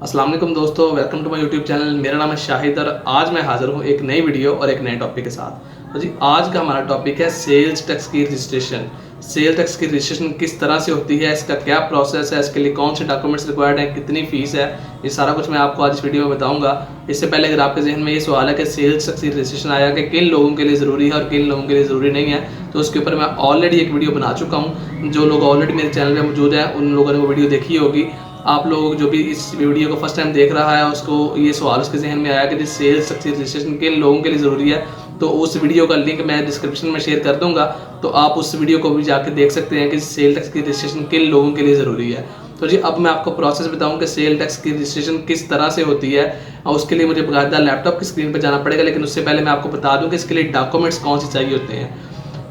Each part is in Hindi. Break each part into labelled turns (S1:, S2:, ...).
S1: अस्सलाम वालेकुम दोस्तों, welcome to my YouTube channel. मेरा नाम है शाहिद और आज मैं हाज़िर हूँ एक नई वीडियो और एक नए टॉपिक के साथ। तो जी आज का हमारा टॉपिक है सेल्स टैक्स की रजिस्ट्रेशन। सेल टैक्स की रजिस्ट्रेशन किस तरह से होती है, इसका क्या प्रोसेस है, इसके लिए कौन से डॉक्यूमेंट्स रिक्वायर्ड हैं, कितनी फ़ीस है, ये सारा कुछ मैं आपको आज इस वीडियो में बताऊँगा। इससे पहले अगर आपके जहन में ये सवाल है कि सेल्स टैक्स की रजिस्ट्रेशन आया कि किन लोगों के लिए ज़रूरी है और किन लोगों के लिए ज़रूरी नहीं है, तो उसके ऊपर मैं ऑलरेडी एक वीडियो बना चुका हूँ। जो लोग ऑलरेडी मेरे चैनल पर मौजूद हैं उन लोगों ने वो वीडियो देखी होगी। आप लोग जो भी इस वीडियो को फर्स्ट टाइम देख रहा है उसको ये सवाल उसके जहन में आया कि सेल्स टैक्स रजिस्ट्रेशन किन लोगों के लिए ज़रूरी है, तो उस वीडियो का लिंक मैं डिस्क्रिप्शन में शेयर कर दूंगा, तो आप उस वीडियो को भी जाकर देख सकते हैं कि सेल टैक्स की रजिस्ट्रेशन किन लोगों के लिए ज़रूरी है। तो जी अब मैं आपको प्रोसेस बताऊं कि सेल टैक्स की रजिस्ट्रेशन किस तरह से होती है, और उसके लिए मुझे बाकायदा लैपटॉप की स्क्रीन पर जाना पड़ेगा। लेकिन उससे पहले मैं आपको बता दूँ कि इसके लिए डॉक्यूमेंट्स कौन से चाहिए होते हैं।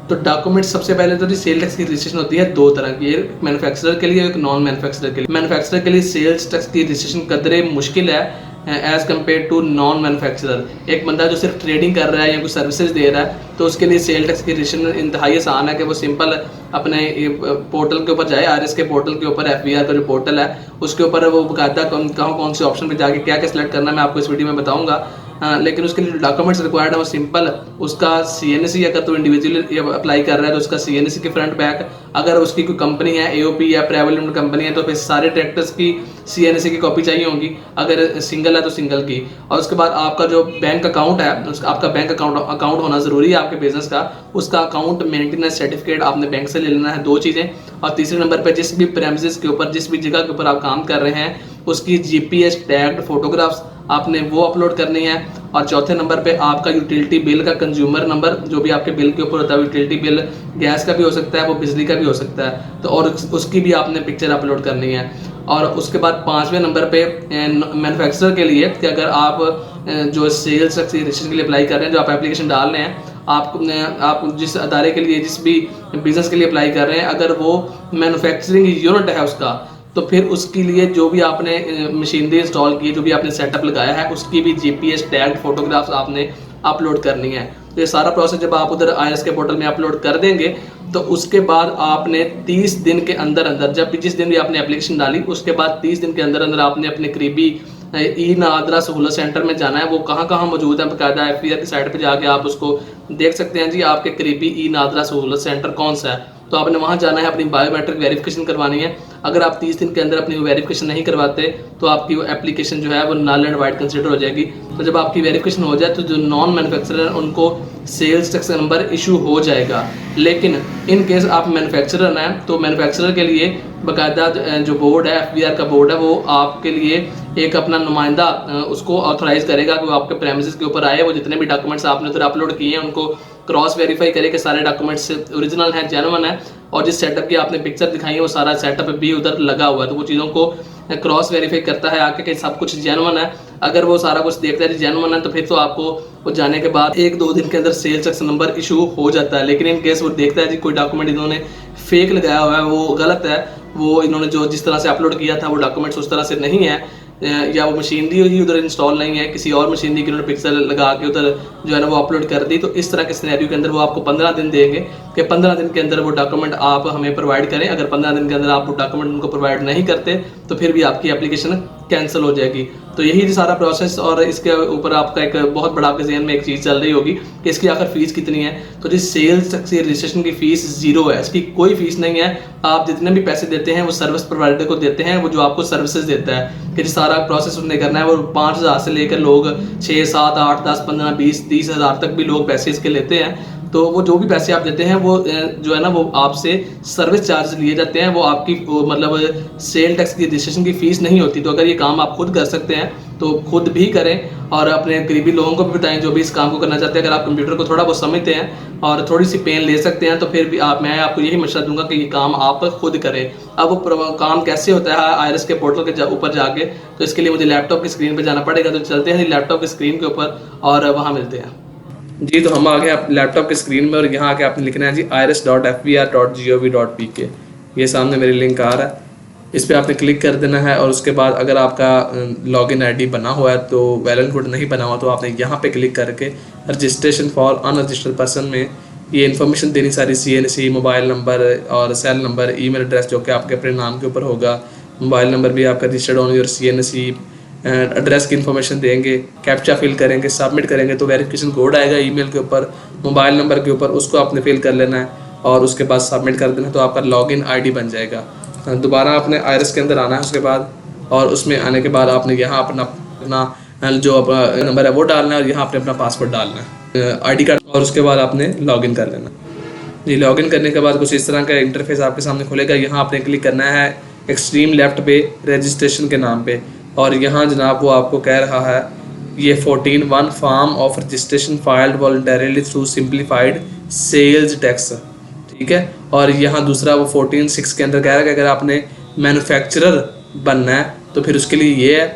S1: तो डॉक्यूमेंट्स सबसे पहले तो जी सेल टैक्स की रजिस्ट्रेशन होती है दो तरह की, एक मैन्युफैक्चरर के लिए एक नॉन मैन्युफैक्चरर के लिए। मैन्युफैक्चरर के लिए सेल्स टैक्स की रजिस्ट्रेशन कदरे मुश्किल है as compare to non manufacturer. एक बंदा जो सिर्फ ट्रेडिंग कर रहा है या कोई सर्विसेज दे रहा है तो उसके लिए सेल टैक्स की रजिस्ट्रेशन इंतहाई आसान है कि वो सिंपल अपने पोर्टल के ऊपर जाए, आरएस के पोर्टल के ऊपर, एफबीआर का जो पोर्टल है उसके ऊपर वो बाकायदा कौन से ऑप्शन पे जाके क्या क्या सिलेक्ट करना है मैं आपको इस वीडियो में बताऊंगा। लेकिन उसके लिए जो डॉक्यूमेंट्स रिक्वायर्ड है वो सिंपल, उसका सीएनसी अगर तो इंडिविजुअली अप्लाई कर रहा है तो उसका सीएनसी के फ्रंट बैक, अगर उसकी कोई कंपनी है एओपी या प्राइवेट लिमिटेड कंपनी है तो फिर सारे ट्रैक्टर्स की सीएनसी की कॉपी चाहिए होगी, अगर सिंगल है तो सिंगल की। और उसके बाद आपका जो बैंक अकाउंट है आपका बैंक अकाउंट होना ज़रूरी है आपके बिजनेस का, उसका अकाउंट मेंटेनेंस सर्टिफिकेट आपने बैंक से ले लेना है, दो चीज़ें। और तीसरे नंबर पर जिस भी प्रेमिसेस के ऊपर, जिस भी जगह के ऊपर आप काम कर रहे हैं उसकी जीपीएस टैग्ड फोटोग्राफ्स आपने वो अपलोड करनी है। और चौथे नंबर पे आपका यूटिलिटी बिल का कंज्यूमर नंबर, जो भी आपके बिल के ऊपर होता है, यूटिलिटी बिल गैस का भी हो सकता है, वो बिजली का भी हो सकता है, तो और उसकी भी आपने पिक्चर अपलोड करनी है। और उसके बाद पाँचवें नंबर पे मैन्युफैक्चरर के लिए कि अगर आप जो सेल्स टैक्स रजिस्ट्रेशन के लिए अप्लाई कर रहे हैं, जो आप एप्लीकेशन डाल रहे हैं, आप जिस अदारे के लिए, जिस भी बिजनेस के लिए अप्लाई कर रहे हैं, अगर वो मैन्युफैक्चरिंग यूनिट है उसका, तो फिर उसके लिए जो भी आपने मशीनरी इंस्टॉल की, जो भी आपने सेटअप लगाया है, उसकी भी जीपीएस टैग्ड फोटोग्राफ्स आपने अपलोड करनी है। तो ये सारा प्रोसेस जब आप उधर आईआरएस के पोर्टल में अपलोड कर देंगे तो उसके बाद आपने 30 दिन के अंदर अंदर, जब जिस दिन भी आपने एप्लीकेशन डाली उसके बाद 30 दिन के अंदर अंदर आपने अपने करीबी ई नादरा सहूलत सेंटर में जाना है। वो कहाँ कहाँ मौजूद है, बाकायदा एफबीआर की साइट पर जाके आप उसको देख सकते हैं जी, आपके करीबी ई नादरा सहूलत सेंटर कौन सा है, तो आपने वहाँ जाना है, अपनी बायोमेट्रिक वेरिफिकेशन करवानी है। अगर आप 30 दिन के अंदर अपनी वेरिफिकेशन नहीं करवाते तो आपकी वो एप्लीकेशन जो है वो नल एंड वाइड कंसिडर हो जाएगी। तो जब आपकी वेरिफिकेशन हो जाए तो जो नॉन मैन्युफैक्चरर उनको सेल्स टैक्स नंबर इशू हो जाएगा। लेकिन इन केस आप मैन्युफैक्चरर हैं तो मैन्युफैक्चरर के लिए बाकायदा जो बोर्ड है, एफबीआर का बोर्ड है, वो आपके लिए एक अपना नुमाइंदा उसको ऑथोराइज करेगा कि वो आपके प्रेमिसेस के ऊपर आए, वो जितने भी डॉक्यूमेंट्स आपने उधर अपलोड किए हैं उनको क्रॉस वेरीफाई करे कि सारे डॉक्यूमेंट्स ओरिजिनल हैं, जेन्युइन है, और जिस सेटअप की आपने पिक्चर दिखाई है वो सारा सेटअप भी उधर लगा हुआ है, तो वो चीज़ों को क्रॉस वेरीफाई करता है आके कि सब कुछ जेन्युइन है। अगर वो सारा कुछ देखता है जेन्युइन है तो फिर तो आपको वो जाने के बाद 1-2 दिन के अंदर सेल्स टैक्स नंबर इशू हो जाता है। लेकिन इन केस वो देखता है जी कोई डॉक्यूमेंट इन्होंने फेक लगाया हुआ है, वो गलत है, वो इन्होंने जो जिस तरह से अपलोड किया था वो डॉक्यूमेंट्स उस तरह से नहीं है, या वो मशीनरी ही उधर इंस्टॉल नहीं है, किसी और मशीनरी की उन्होंने पिक्सल लगा के उधर जो है ना वो अपलोड कर दी, तो इस तरह के सिनेरियो के अंदर वो आपको 15 दिन देंगे कि 15 दिन के अंदर वो डॉक्यूमेंट आप हमें प्रोवाइड करें। अगर 15 दिन के अंदर आप वो डॉक्यूमेंट उनको प्रोवाइड नहीं करते तो फिर भी आपकी एप्लीकेशन कैंसिल हो जाएगी। तो यही सारा प्रोसेस, और इसके ऊपर आपका एक बहुत बड़ा आपके जहन में एक चीज़ चल रही होगी कि इसकी आखिर फीस कितनी है। तो जी सेल्स टैक्स रजिस्ट्रेशन की फीस 0 है, इसकी कोई फीस नहीं है। आप जितने भी पैसे देते हैं वो सर्विस प्रोवाइडर को देते हैं, वो जो आपको सर्विसेज देता है कि सारा प्रोसेस उसने करना है। वो 5,000 से लेकर लोग 6, 7, 8, 10, 15, 20, 30 हज़ार तक भी लोग पैसे इसके लेते हैं। तो वो जो भी पैसे आप देते हैं वो जो है ना वो आपसे सर्विस चार्ज लिए जाते हैं, वो आपकी मतलब सेल टैक्स की रजिस्ट्रेशन की फीस नहीं होती। तो अगर ये काम आप खुद कर सकते हैं तो खुद भी करें और अपने करीबी लोगों को भी बताएं जो भी इस काम को करना चाहते हैं। अगर आप कंप्यूटर को थोड़ा बहुत समझते हैं और थोड़ी सी पेन ले सकते हैं तो फिर भी मैं आपको यही मशवरा दूंगा कि ये काम आप खुद करें। अब वो काम कैसे होता है आईआरएस के पोर्टल के ऊपर जाके, तो इसके लिए मुझे लैपटॉप की स्क्रीन पर जाना पड़ेगा। तो चलते हैं लैपटॉप की स्क्रीन के ऊपर और वहाँ मिलते हैं जी। तो हम आ गए लैपटॉप की स्क्रीन में और यहाँ आके आपने लिखना है जी irs.fbr.gov.pk। ये सामने मेरी लिंक आ रहा है, इस पर आपने क्लिक कर देना है। और उसके बाद अगर आपका लॉगिन आईडी बना हुआ है तो वेल एंड गुड, नहीं बना हुआ तो आपने यहाँ पे क्लिक करके रजिस्ट्रेशन फॉर अनरजिस्टर्ड पर्सन में ये इन्फॉर्मेशन देनी सारी, सीएनसी, मोबाइल नंबर और सेल नंबर, ईमेल एड्रेस जो कि आपके अपने नाम के ऊपर होगा, मोबाइल नंबर भी आपका registered on your CNC, address की इन्फॉर्मेशन देंगे, कैप्चा फिल करेंगे, सबमिट करेंगे तो वेरिफिकेशन कोड आएगा ईमेल के ऊपर, मोबाइल नंबर के ऊपर, उसको आपने फिल कर लेना है और उसके बाद सबमिट कर देना है तो आपका लॉगिन आईडी बन जाएगा। दोबारा आपने आयरस के अंदर आना है उसके बाद, और उसमें आने के बाद आपने यहाँ अपना जो नंबर है वो डालना है और यहाँ आपने अपना पासवर्ड डालना है, आईडी कार्ड, और उसके बाद आपने लॉगिन कर लेना। जी, लॉगिन करने के बाद कुछ इस तरह का इंटरफेस आपके सामने खुलेगा। यहाँ आपने क्लिक करना है एक्सट्रीम लेफ्ट पे रजिस्ट्रेशन के नाम पे, और यहाँ जनाब वो आपको कह रहा है ये 14(1) form of registration filed voluntarily through simplified sales tax, ठीक है। और यहाँ दूसरा वो 14(6) के अंदर कह रहा है कि अगर आपने मैन्युफैक्चरर बनना है तो फिर उसके लिए ये है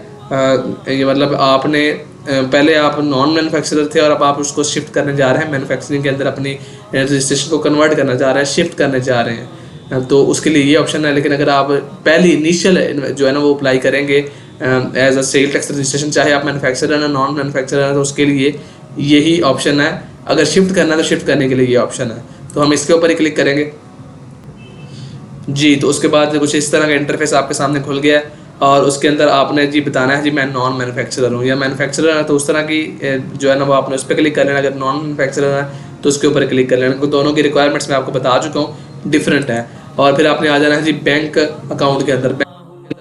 S1: ये मतलब आपने पहले आप नॉन मैन्युफैक्चरर थे और अब आप उसको शिफ्ट करने जा रहे हैं मैन्युफैक्चरिंग के अंदर, अपनी रजिस्ट्रेशन को कन्वर्ट करना चाह रहे हैं, शिफ्ट करने जा रहे हैं, तो उसके लिए ये ऑप्शन है। लेकिन अगर आप पहली इनिशियल जो है ना वो अप्लाई करेंगे as a sale tax registration, चाहे आप मैन्युफैक्चरर हैं नॉन मैन्युफैक्चरर हैं, तो उसके लिए यही ऑप्शन है। अगर शिफ्ट करना है तो शिफ्ट करने के लिए ये ऑप्शन है, तो हम इसके ऊपर ही क्लिक करेंगे जी। तो उसके बाद कुछ इस तरह का इंटरफेस आपके सामने खुल गया है और उसके अंदर आपने जी बताना है जी मैं नॉन मैन्युफैक्चरर हूँ या मैन्युफैक्चरर है, तो उस तरह की जो है ना वो आपने उस पर क्लिक कर लेना। अगर नॉन मैन्युफैक्चरर है तो उसके ऊपर क्लिक कर लेना। दोनों की रिक्वायरमेंट्स मैं आपको बता चुका हूँ, डिफरेंट है। और फिर आपने आ जाना है जी बैंक अकाउंट के अंदर।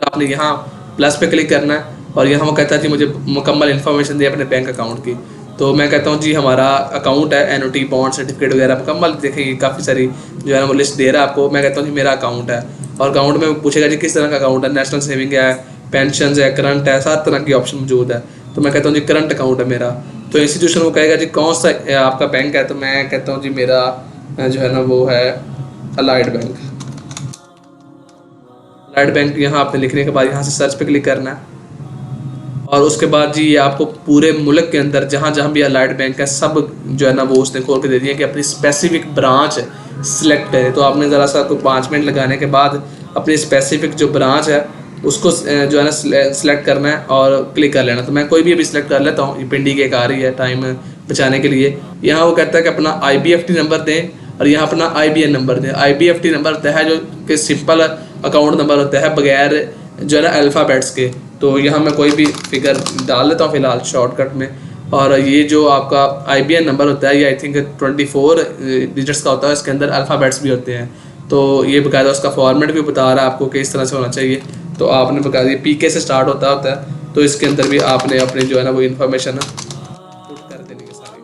S1: आपने यहाँ प्लस पे क्लिक करना है और यहाँ वो कहता है जी मुझे मुकम्मल इन्फॉर्मेशन दे अपने बैंक अकाउंट की। तो मैं कहता हूँ जी हमारा अकाउंट है, एनओटी बॉन्ड सर्टिफिकेट वगैरह मुकम्मल देखिए काफ़ी सारी जो है ना वो लिस्ट दे रहा है आपको। मैं कहता हूँ जी मेरा अकाउंट है, और अकाउंट में पूछेगा जी किस तरह का अकाउंट है, नेशनल सेविंग है, पेंशन है, करंट है, 7 तरह की ऑप्शन मौजूद है। तो मैं कहता हूँ जी करंट अकाउंट है मेरा। तो इंस्टीट्यूशन वो कहेगा जी कौन सा आपका बैंक है, तो मैं कहता हूँ जी मेरा जो है ना वो है अलाइड बैंक। अलाइड बैंक यहाँ आपने लिखने के बाद यहाँ से सर्च पे क्लिक करना है और उसके बाद जी ये आपको पूरे मुल्क के अंदर जहाँ जहाँ भी अलाइड बैंक है सब जो है ना वो उसने खोल के दे दिया कि अपनी स्पेसिफिक ब्रांच सिलेक्ट करें। तो आपने ज़रा सा 5 मिनट लगाने के बाद अपनी स्पेसिफिक जो ब्रांच है उसको जो है ना सिलेक्ट करना है और क्लिक कर लेना। तो मैं कोई भी अभी सिलेक्ट कर लेता हूँ, ये पिंडी की एक आ रही है टाइम बचाने के लिए। यहाँ वो कहता है कि अपना IBFT नंबर दें और यहाँ अपना IBN नंबर दें। IBFT नंबर होता है जो कि सिंपल अकाउंट नंबर होता है बगैर जो है ना अल्फ़ाबेट्स के। तो यहाँ मैं कोई भी फिगर डाल लेता हूँ फ़िलहाल शॉर्टकट में। और ये जो आपका IBN नंबर होता है ये आई थिंक 24 डिजिट्स का होता है, इसके अंदर अल्फ़ाबेट्स भी होते हैं। तो ये बकायदा उसका फॉर्मेट भी बता रहा है आपको कि इस तरह से होना चाहिए। तो आपने बकायदा PK से स्टार्ट होता है, तो इसके अंदर भी आपने अपनी जो है ना वो इन्फॉर्मेशन पुट कर देनी है सारी।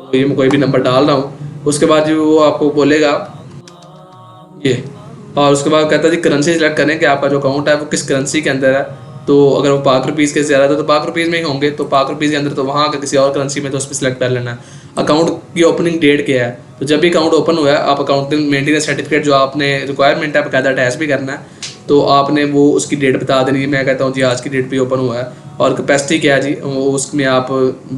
S1: तो ये मैं कोई भी नंबर डाल रहा हूँ, उसके बाद जो वो आपको बोलेगा ये, और उसके बाद कहता है जी करेंसी सिलेक्ट करें कि आपका जो अकाउंट है वो किस करेंसी के अंदर है। तो अगर वो पाक रुपीज़ के ज़्यादा है तो पाक रुपीज़ में ही होंगे, तो पाक रुपीज़ के अंदर तो वहाँ का किसी और करेंसी में तो उस पर सिलेक्ट कर लेना है। अकाउंट की ओपनिंग डेट क्या है, तो जब भी अकाउंट ओपन हुआ है आप अकाउंट मेंटेनेंस सर्टिफिकेट जो आपने रिक्वायरमेंट है बकायदा अटैच भी करना है, तो आपने वो उसकी डेट बता देनी है। मैं कहता हूँ जी आज की डेट पे ओपन हुआ है। और कैपेसिटी क्या है जी, उसमें आप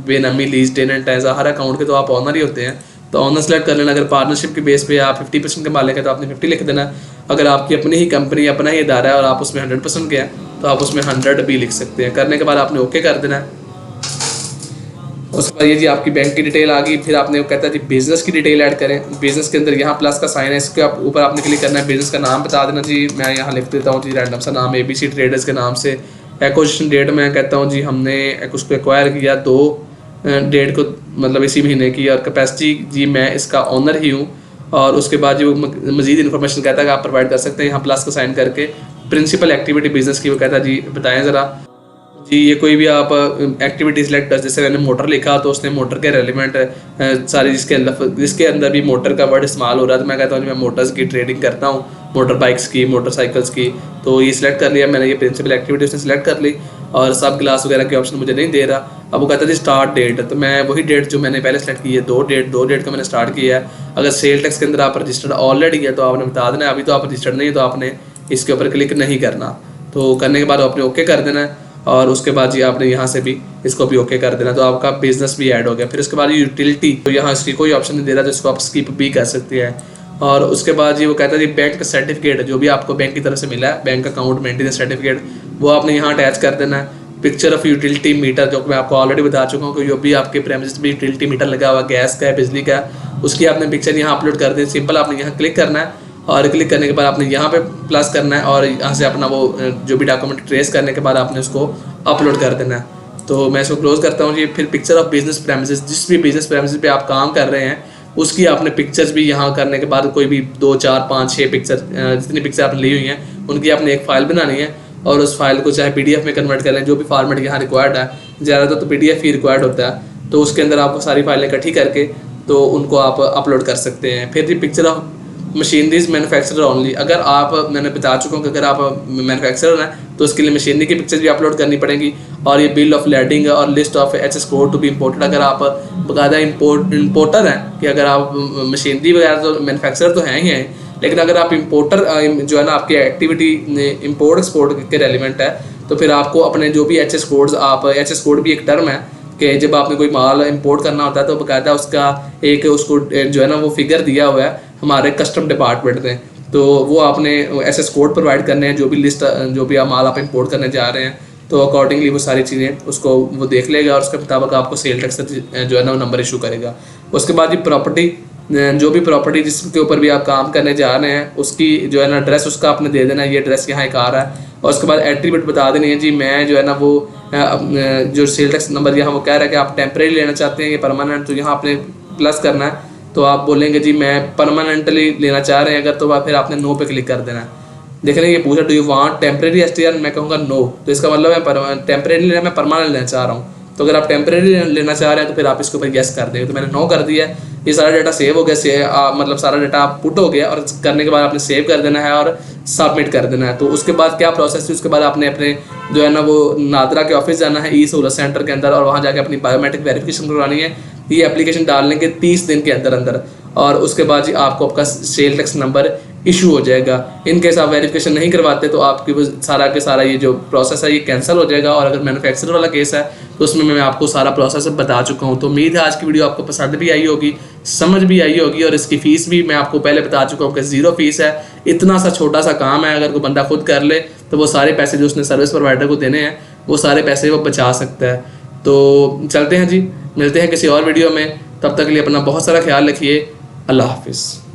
S1: बेनामी लीज टेनेंट है, हर अकाउंट के तो आप ऑनर ही होते हैं, तो ऑनर सेलेक्ट कर लेना। अगर पार्टनरशिप के बेस पे आप 50% के मालिक है तो आपने 50 लिख देना। अगर आपकी अपनी ही कंपनी अपना ही इदारा है और आप उसमें 100% के हैं तो आप उसमें 100 भी लिख सकते हैं। करने के बाद आपने ओके कर देना है। उसके बाद ये जी आपकी बैंक की डिटेल आ गई। फिर आपने कहता है जी बिजनेस की डिटेल ऐड करें। बिजनेस के अंदर यहाँ प्लस का साइन है, इसके ऊपर आपने क्लिक करना है। बिजनेस का नाम बता देना जी, मैं यहाँ लिख देता हूँ जी रैंडम सा नाम ABC ट्रेडर्स के नाम से। एक्विजिशन डेट मैं कहता हूँ जी हमने उसको एक्वायर किया 2 डेट को, मतलब इसी महीने की। और कैपेसिटी जी मैं इसका ऑनर ही हूँ। और उसके बाद जो मजीद इन्फॉर्मेशन कहता है कि आप प्रोवाइड कर सकते हैं यहाँ प्लस को साइन करके। प्रिंसिपल एक्टिविटी बिजनेस की वो कहता है जी बताएं ज़रा जी, ये कोई भी आप एक्टिविटी सिलेक्ट कर, जैसे मैंने मोटर लिखा तो उसने मोटर के रेलिवेंट सारी जिसके अंदर भी मोटर का वर्ड इस्तेमाल हो रहा है, तो मैं कहता हूँ जी मैं मोटर्स की ट्रेडिंग करता हूँ, मोटर बाइक्स की, मोटरसाइकिल्स की। तो ये सिलेक्ट कर लिया मैंने, ये प्रिंसिपल एक्टिविटी उसने सिलेक्ट कर ली। और सब क्लास वगैरह के ऑप्शन मुझे नहीं दे रहा। अब वो कहता है जी स्टार्ट डेट, तो मैं वही डेट जो मैंने पहले सेलेक्ट की है 2 डेट का मैंने स्टार्ट किया है। अगर सेल टैक्स के अंदर आप रजिस्टर्ड ऑलरेडी है तो आपने बता देना है, अभी तो आप रजिस्टर्ड नहीं है तो आपने इसके ऊपर क्लिक नहीं करना। तो करने के बाद आपने ओके कर देना है और उसके बाद जी आपने यहाँ से भी इसको भी ओके कर देना, तो आपका बिजनेस भी ऐड हो गया। फिर उसके बाद यूटिलिटी, तो यहाँ इसकी कोई ऑप्शन नहीं दे रहा, तो इसको आप स्किप भी कर सकते हैं। और उसके बाद जी वो कहता है जी बैंक सर्टिफिकेट जो भी आपको बैंक की तरफ से मिला है, बैंक अकाउंट मेंटेनेंस सर्टिफिकेट, वो आपने यहाँ अटैच कर देना है। पिक्चर ऑफ यूटिलिटी मीटर, जो मैं आपको ऑलरेडी बता चुका हूँ कि जो भी आपके प्रेमिसेस में यूटिलिटी मीटर लगा हुआ गैस का है, बिजली का, उसकी आपने पिक्चर यहाँ अपलोड कर दें। सिंपल आपने यहाँ क्लिक करना है और क्लिक करने के बाद आपने यहाँ पे प्लस करना है और यहाँ से अपना वो जो भी डॉक्यूमेंट ट्रेस करने के बाद आपने उसको अपलोड कर देना है। तो मैं इसको क्लोज करता हूँ जी। फिर पिक्चर ऑफ बिजनेस प्रेमिसेस, जिस भी बिजनेस प्रेमिसेस पे आप काम कर रहे हैं उसकी आपने पिक्चर्स भी यहाँ करने के बाद कोई भी 2, 4, 5, 6 पिक्चर, जितनी पिक्चर आपने ली हुई हैं उनकी आपने एक फ़ाइल बनानी है और उस फाइल को चाहे PDF में कन्वर्ट कर लें, जो भी फॉर्मेट यहाँ रिक्वायर्ड है, ज़्यादातर तो PDF ही रिक्वायर्ड होता है, तो उसके अंदर आपको सारी फाइलें इकट्ठी करके तो उनको आप अपलोड कर सकते हैं। फिर जी picture of machineries manufacturer only, अगर आप, मैंने बता चुका हूँ कि अगर आप मैन्युफैक्चरर हैं तो उसके लिए मशीनरी की पिक्चर भी अपलोड करनी पड़ेगी। और ये बिल ऑफ लेडिंग और list of HS code to be imported, अगर आप बाकायदा इम्पोर्टर हैं कि अगर आप मशीनरी वगैरह तो मैन्युफैक्चरर तो हैं ही हैं, लेकिन अगर आप इम्पोर्टर जो है ना आपकी एक्टिविटी इम्पोर्ट एक्सपोर्ट के रेलिवेंट है तो फिर आपको अपने जो भी HS कोड्स, आप HS कोड भी एक टर्म है कि जब आपने कोई माल इंपोर्ट करना होता है तो बाकायदा उसका एक उसको जो है ना वो फिगर दिया हुआ है हमारे कस्टम डिपार्टमेंट ने, तो वो आपने SS कोड प्रोवाइड करने हैं जो भी लिस्ट, जो भी आप माल आप इंपोर्ट करने जा रहे हैं, तो अकॉर्डिंगली वो सारी चीज़ें उसको वो देख लेगा और उसके मुताबिक आपको सेल टैक्स जो है ना वो नंबर इशू करेगा। उसके बाद ये प्रॉपर्टी, जो भी प्रॉपर्टी जिसके ऊपर भी आप काम करने जा रहे हैं उसकी जो है ना एड्रेस उसका आपने दे देना है, ये एड्रेस यहाँ एक आ रहा है। और उसके बाद एट्रीब्यूट बता देनी है जी, मैं जो है ना वो जो सेल टैक्स नंबर यहाँ वो कह रहा है कि आप टेम्परेरी लेना चाहते हैं या परमानेंट, तो यहाँ आपने प्लस करना है, तो आप बोलेंगे जी मैं परमानेंटली लेना चाह रहे हैं अगर, तो फिर आपने नो पे क्लिक कर देना है। देख रहे हैं ये पूछा do you want temporary STR, मैं कहूँगा नो, तो इसका मतलब है टेम्परेरी लेना, मैं परमानेंट लेना चाह रहा हूँ। तो अगर आप टेम्परेरी लेना चाह रहे हैं तो फिर आप इसके ऊपर यस कर देंगे, तो मैंने नो कर दिया है। ये सारा डाटा सेव हो गया, मतलब सारा डाटा आप पुट हो गया और करने के बाद आपने सेव कर देना है और सबमिट कर देना है। तो उसके बाद क्या प्रोसेस है, उसके बाद आपने अपने जो है ना वो नादरा के ऑफिस जाना है ई-सहूलत सेंटर के अंदर और वहाँ जाके अपनी बायोमेट्रिक वेरिफिकेशन करवानी है। ये एप्लीकेशन डालने के 30 दिन के अंदर अंदर, और उसके बाद जी आपको आपका सेल टैक्स नंबर इशू हो जाएगा। इन केस आप वेरिफिकेशन नहीं करवाते तो आपकी वो सारा के सारा ये जो प्रोसेस है ये कैंसिल हो जाएगा। और अगर मैन्युफैक्चरर वाला केस है तो उसमें मैं आपको सारा प्रोसेस बता चुका हूँ। तो उम्मीद है आज की वीडियो आपको पसंद भी आई होगी, समझ भी आई होगी, और इसकी फ़ीस भी मैं आपको पहले बता चुका हूँ कि 0 फीस है। इतना सा छोटा सा काम है, अगर कोई बंदा खुद कर ले तो वो सारे पैसे जो उसने सर्विस प्रोवाइडर को देने हैं वो सारे पैसे वो बचा सकता है। तो चलते हैं जी, मिलते हैं किसी और वीडियो में, तब तक के लिए अपना बहुत सारा ख्याल रखिए। अल्लाह हाफिज़।